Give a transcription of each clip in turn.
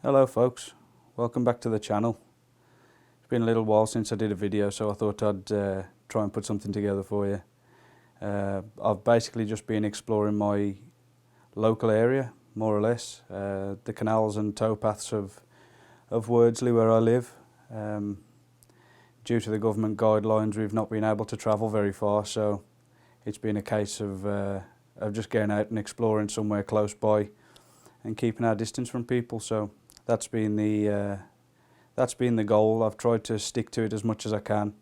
Hello folks, welcome back to the channel. It's been a little while since I did a video, so I thought I'd try and put something together for you. I've basically just been exploring my local area, more or less, the canals and towpaths of Wordsley where I live. Due to the government guidelines, we've not been able to travel very far, so it's been a case of just getting out and exploring somewhere close by and keeping our distance from people. So that's been the goal. I've tried to stick to it as much as I can.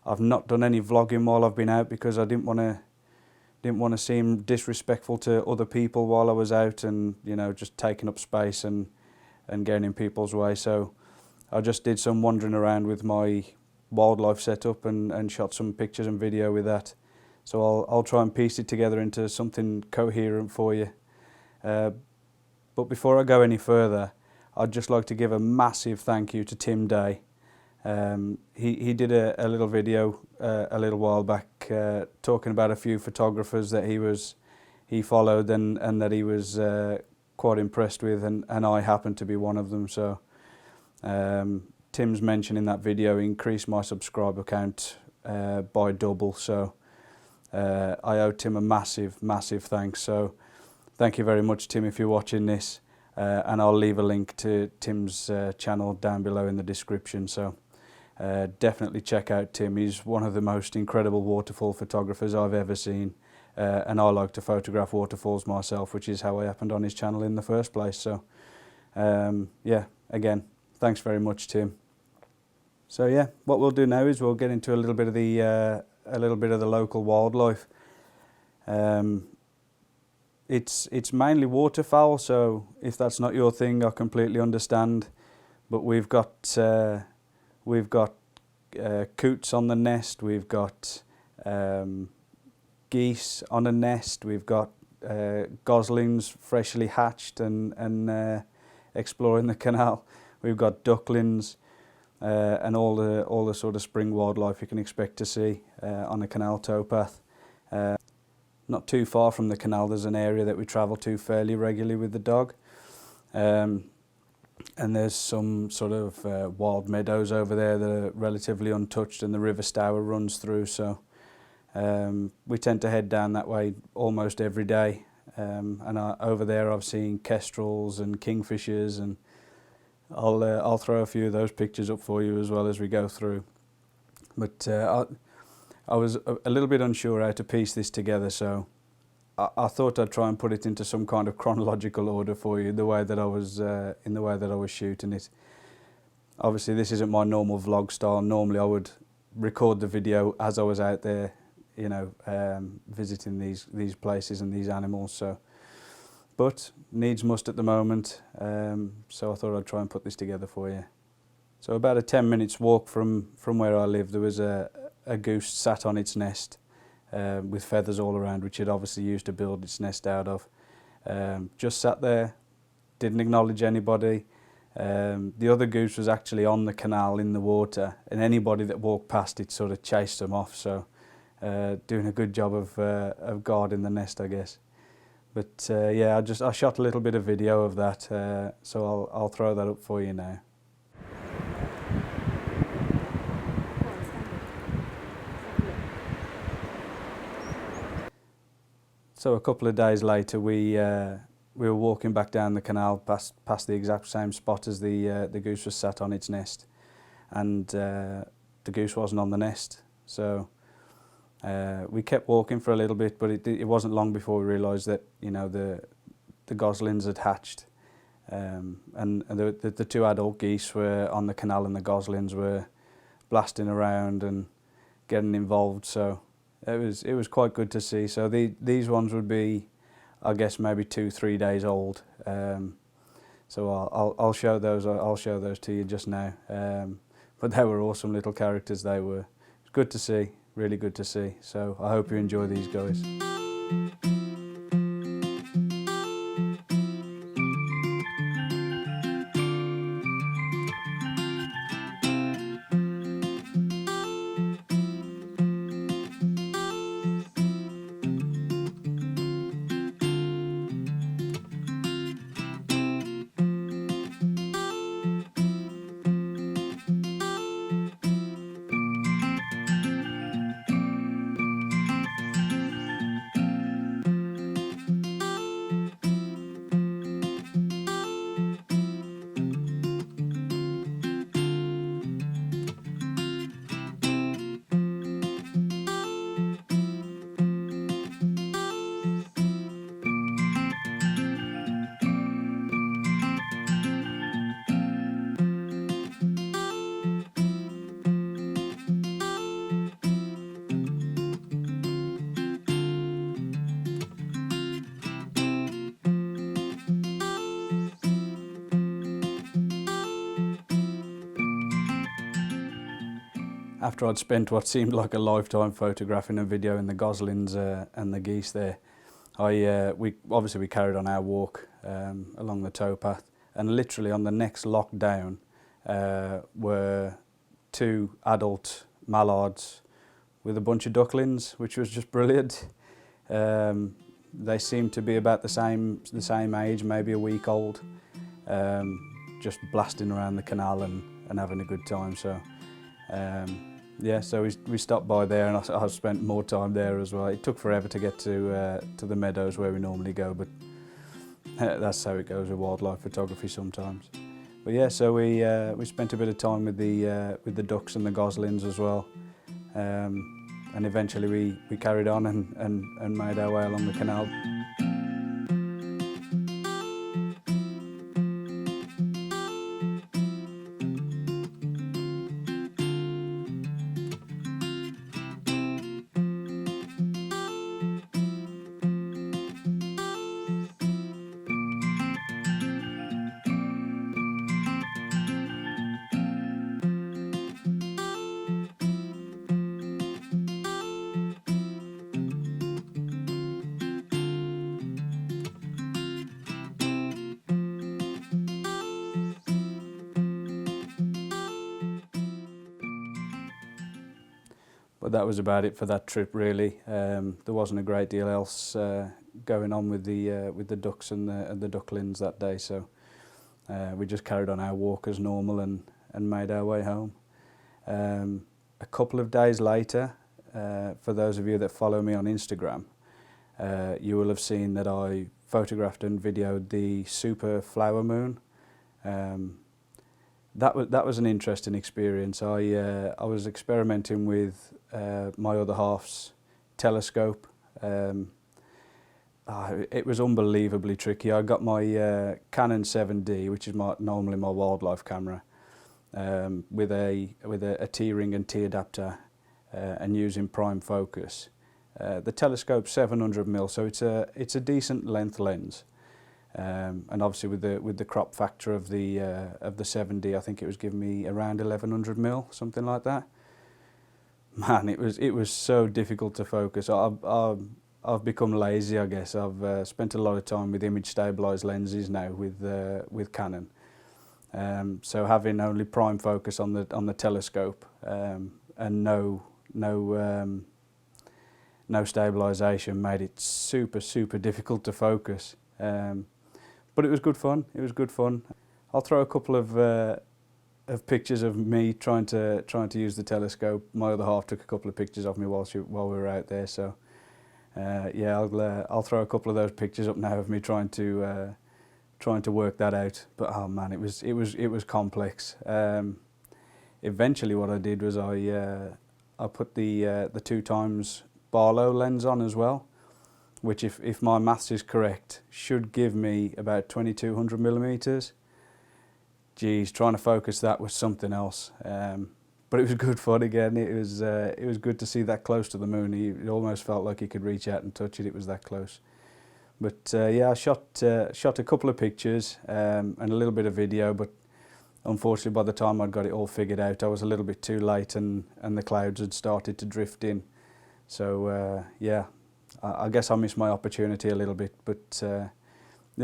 I've not done any vlogging while I've been out because I didn't want to seem disrespectful to other people while I was out, and just taking up space and getting in people's way. So I just did some wandering around with my wildlife setup and shot some pictures and video with that. So I'll try and piece it together into something coherent for you. But before I go any further, I'd just like to give a massive thank you to Tim Day. He did a little video a little while back talking about a few photographers that he followed and that he was quite impressed with, and I happened to be one of them. So Tim's mention in that video increased my subscriber count by double. So I owe Tim a massive thanks. So thank you very much, Tim, if you're watching this. And I'll leave a link to Tim's channel down below in the description. So definitely check out Tim. He's one of the most incredible waterfall photographers I've ever seen. And I like to photograph waterfalls myself, which is how I happened on his channel in the first place. So yeah, again, thanks very much, Tim. So yeah, what we'll do now is we'll get into a little bit of the local wildlife. It's mainly waterfowl, so if that's not your thing, I completely understand. But we've got coots on the nest, we've got geese on a nest, we've got goslings freshly hatched and exploring the canal. We've got ducklings and all the sort of spring wildlife you can expect to see on a canal towpath. Not too far from the canal, there's an area that we travel to fairly regularly with the dog. And there's some sort of wild meadows over there that are relatively untouched, and the River Stour runs through. So we tend to head down that way almost every day. And over there I've seen kestrels and kingfishers, and I'll throw a few of those pictures up for you as well as we go through. But I was a little bit unsure how to piece this together, so I thought I'd try and put it into some kind of chronological order for you, the way that I was shooting it. Obviously, this isn't my normal vlog style. Normally, I would record the video as I was out there, visiting these places and these animals. So, but needs must at the moment. So I thought I'd try and put this together for you. So about a 10 minutes walk from where I live, there was a goose sat on its nest with feathers all around, which it obviously used to build its nest out of. Just sat there, didn't acknowledge anybody. The other goose was actually on the canal in the water, and anybody that walked past it sort of chased them off. So doing a good job of guarding the nest, I guess. But yeah, I shot a little bit of video of that, so I'll throw that up for you now. So a couple of days later, we were walking back down the canal past the exact same spot as the goose was sat on its nest, and the goose wasn't on the nest. So we kept walking for a little bit, but it wasn't long before we realised that the goslings had hatched, and the two adult geese were on the canal, and the goslings were blasting around and getting involved. So it was quite good to see. So these ones would be, I guess, maybe 2-3 days old. So I'll show those. I'll show those to you just now. But they were awesome little characters. They were. It's good to see. Really good to see. So I hope you enjoy these guys. After I'd spent what seemed like a lifetime photographing and videoing the goslings and the geese there, we carried on our walk along the towpath, and literally on the next lock down were 2 adult mallards with a bunch of ducklings, which was just brilliant. They seemed to be about the same age, maybe a week old, just blasting around the canal and having a good time. So yeah, so we stopped by there, and I spent more time there as well. It took forever to get to the meadows where we normally go, but that's how it goes with wildlife photography sometimes. But yeah, so we spent a bit of time with the ducks and the goslings as well, and eventually we carried on and made our way along the canal. But that was about it for that trip, really. There wasn't a great deal else going on with the ducks and the ducklings that day, so we just carried on our walk as normal and made our way home. A couple of days later, for those of you that follow me on Instagram, you will have seen that I photographed and videoed the super flower moon. That was an interesting experience. I was experimenting with my other half's telescope. It was unbelievably tricky. I got my Canon 7D, which is normally my wildlife camera, with a T-ring and T-adapter, and using prime focus. The telescope's 700mm, so it's a decent length lens. And obviously with the crop factor of the 7D, I think it was giving me around 1100mm, something like that. Man, it was so difficult to focus. I've become lazy, I guess. I've spent a lot of time with image stabilized lenses now with Canon. So having only prime focus on the telescope and no stabilization made it super difficult to focus. But it was good fun. It was good fun. I'll throw a couple of pictures of me trying to use the telescope. My other half took a couple of pictures of me while we were out there. So yeah, I'll throw a couple of those pictures up now of me trying to work that out. But oh man, it was complex. Eventually, what I did was I put the 2x Barlow lens on as well, which if my maths is correct, should give me about 2200mm. Geez, trying to focus that was something else. But it was good fun again. It was good to see that close to the moon. It almost felt like you could reach out and touch it. It was that close. But yeah, I shot a couple of pictures and a little bit of video, but unfortunately by the time I'd got it all figured out, I was a little bit too late and the clouds had started to drift in. So yeah, I guess I missed my opportunity a little bit, but yeah,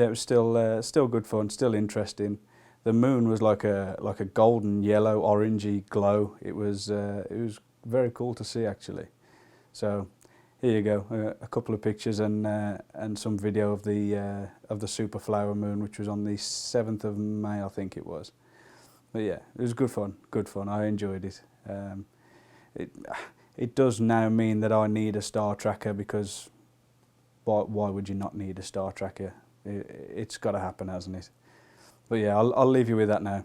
it was still good fun, still interesting. The moon was like a golden yellow orangey glow. It was very cool to see, actually. So here you go, a couple of pictures and some video of the super flower moon, which was on the 7th of May, I think it was. But yeah, it was good fun. Good fun. I enjoyed it. It does now mean that I need a star tracker, because why would you not need a star tracker? It's got to happen, hasn't it? But yeah, I'll leave you with that now.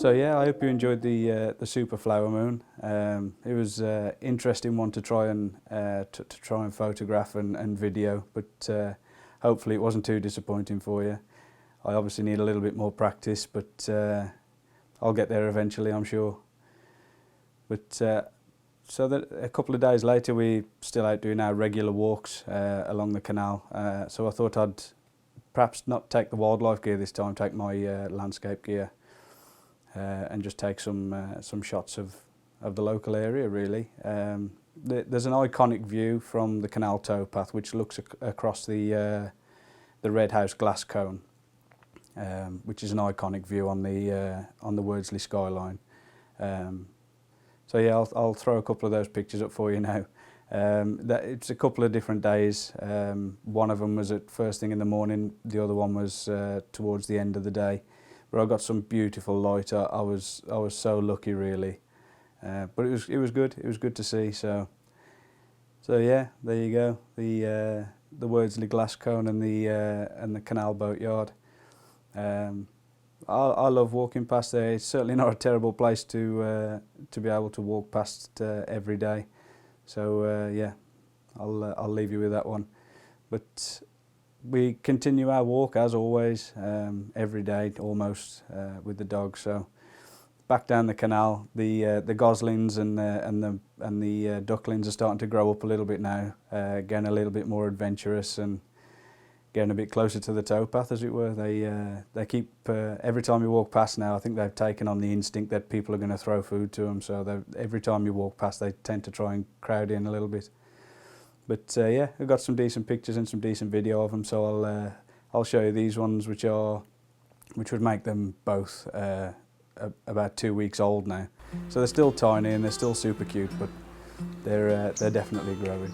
So yeah, I hope you enjoyed the super flower moon. It was an interesting one to try and photograph and video, but hopefully it wasn't too disappointing for you. I obviously need a little bit more practice, but I'll get there eventually, I'm sure. But so that a couple of days later, we're still out doing our regular walks along the canal. So I thought I'd perhaps not take the wildlife gear this time, take my landscape gear, and just take some shots of the local area, really. There's an iconic view from the canal towpath, which looks across the Red House glass cone, which is an iconic view on the Wordsley skyline. So yeah, I'll throw a couple of those pictures up for you now. It's a couple of different days. One of them was at first thing in the morning. The other one was towards the end of the day, where I got some beautiful light. I was so lucky, really. But it was good. It was good to see. So yeah, there you go. The Wordsley glass cone and the canal boatyard. I love walking past there. It's certainly not a terrible place to be able to walk past every day. So yeah, I'll leave you with that one. But we continue our walk as always, every day almost, with the dog. So back down the canal, the Goslings and the Ducklings are starting to grow up a little bit now, getting a little bit more adventurous and getting a bit closer to the towpath, as it were. They keep every time you walk past now, I think they've taken on the instinct that people are going to throw food to them. So every time you walk past, they tend to try and crowd in a little bit. But yeah, I've got some decent pictures and some decent video of them. So I'll show you these ones, which would make them both about 2 weeks old now. So they're still tiny and they're still super cute, but they're definitely growing.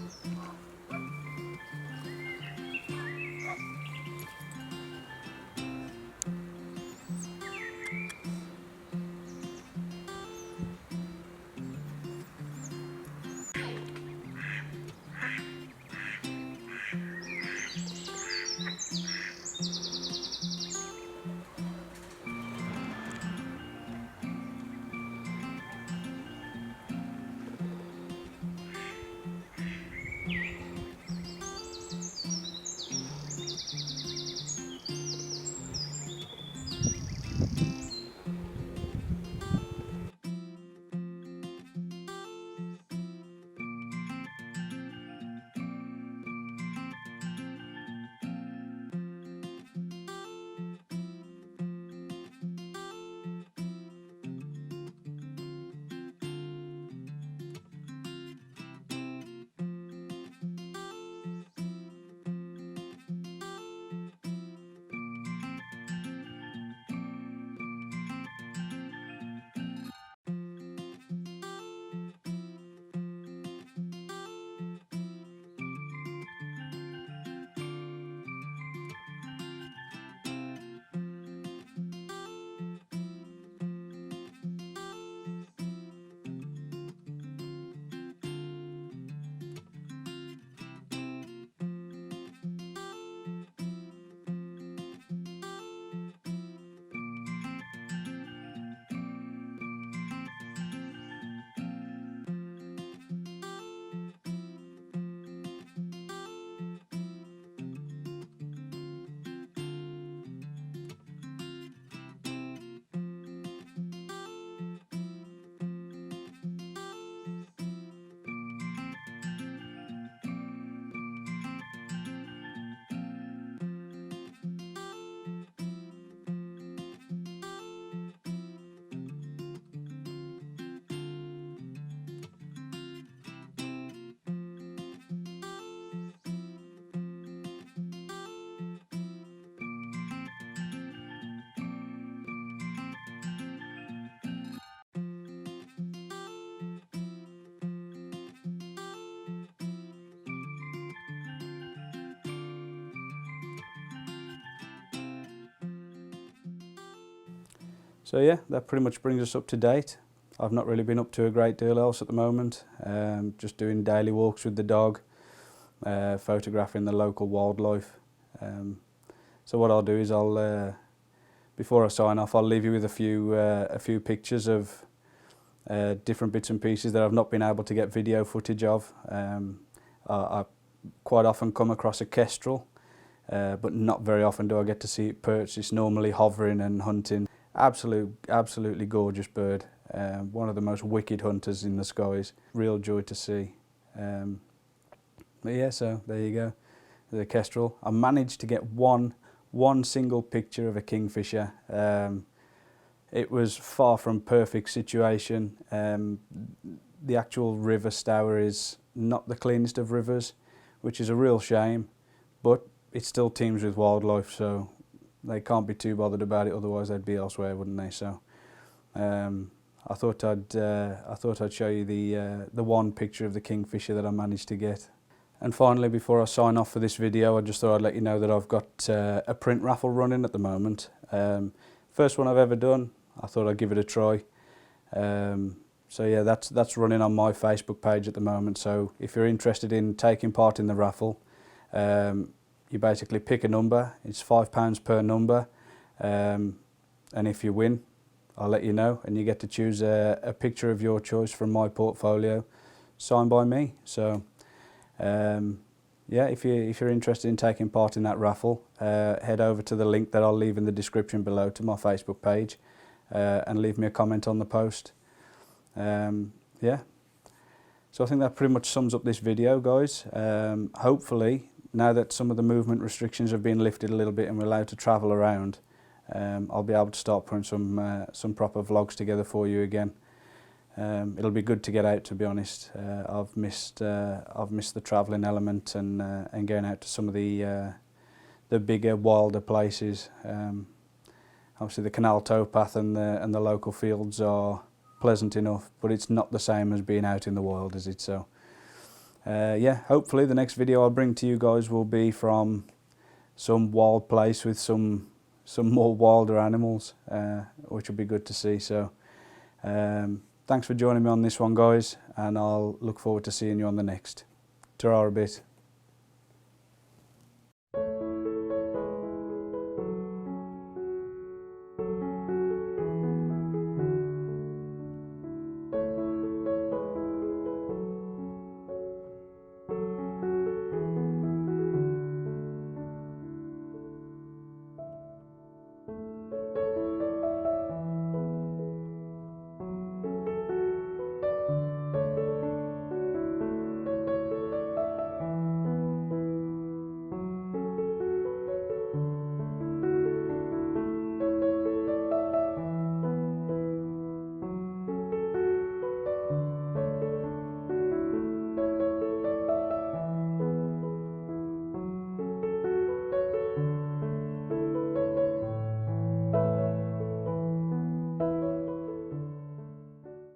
So yeah, that pretty much brings us up to date. I've not really been up to a great deal else at the moment. Just doing daily walks with the dog, photographing the local wildlife. So what I'll do is I'll before I sign off, I'll leave you with a few pictures of different bits and pieces that I've not been able to get video footage of. I quite often come across a kestrel, but not very often do I get to see it perched. It's normally hovering and hunting. Absolutely gorgeous bird. One of the most wicked hunters in the skies. Real joy to see. But yeah, so there you go, the kestrel. I managed to get one single picture of a kingfisher. It was far from perfect situation. The actual river Stour is not the cleanest of rivers, which is a real shame, but it still teems with wildlife, so they can't be too bothered about it, otherwise they'd be elsewhere, wouldn't they? So I thought I'd show you the one picture of the kingfisher that I managed to get. And finally, before I sign off for this video, I just thought I'd let you know that I've got a print raffle running at the moment. First one I've ever done. I thought I'd give it a try. So yeah, that's running on my Facebook page at the moment. So if you're interested in taking part in the raffle, you basically pick a number. It's £5 per number, and if you win, I'll let you know, and you get to choose a picture of your choice from my portfolio, signed by me. So yeah, if you're interested in taking part in that raffle, head over to the link that I'll leave in the description below to my Facebook page, and leave me a comment on the post. Yeah, so I think that pretty much sums up this video, guys. Hopefully, now that some of the movement restrictions have been lifted a little bit and we're allowed to travel around, I'll be able to start putting some proper vlogs together for you again. It'll be good to get out, to be honest. I've missed the travelling element and going out to some of the bigger, wilder places. Obviously, the canal towpath and the local fields are pleasant enough, but it's not the same as being out in the wild, is it? So yeah, hopefully the next video I'll bring to you guys will be from some wild place with some more wilder animals, which will be good to see. So thanks for joining me on this one, guys, and I'll look forward to seeing you on the next. Ta-ra a bit.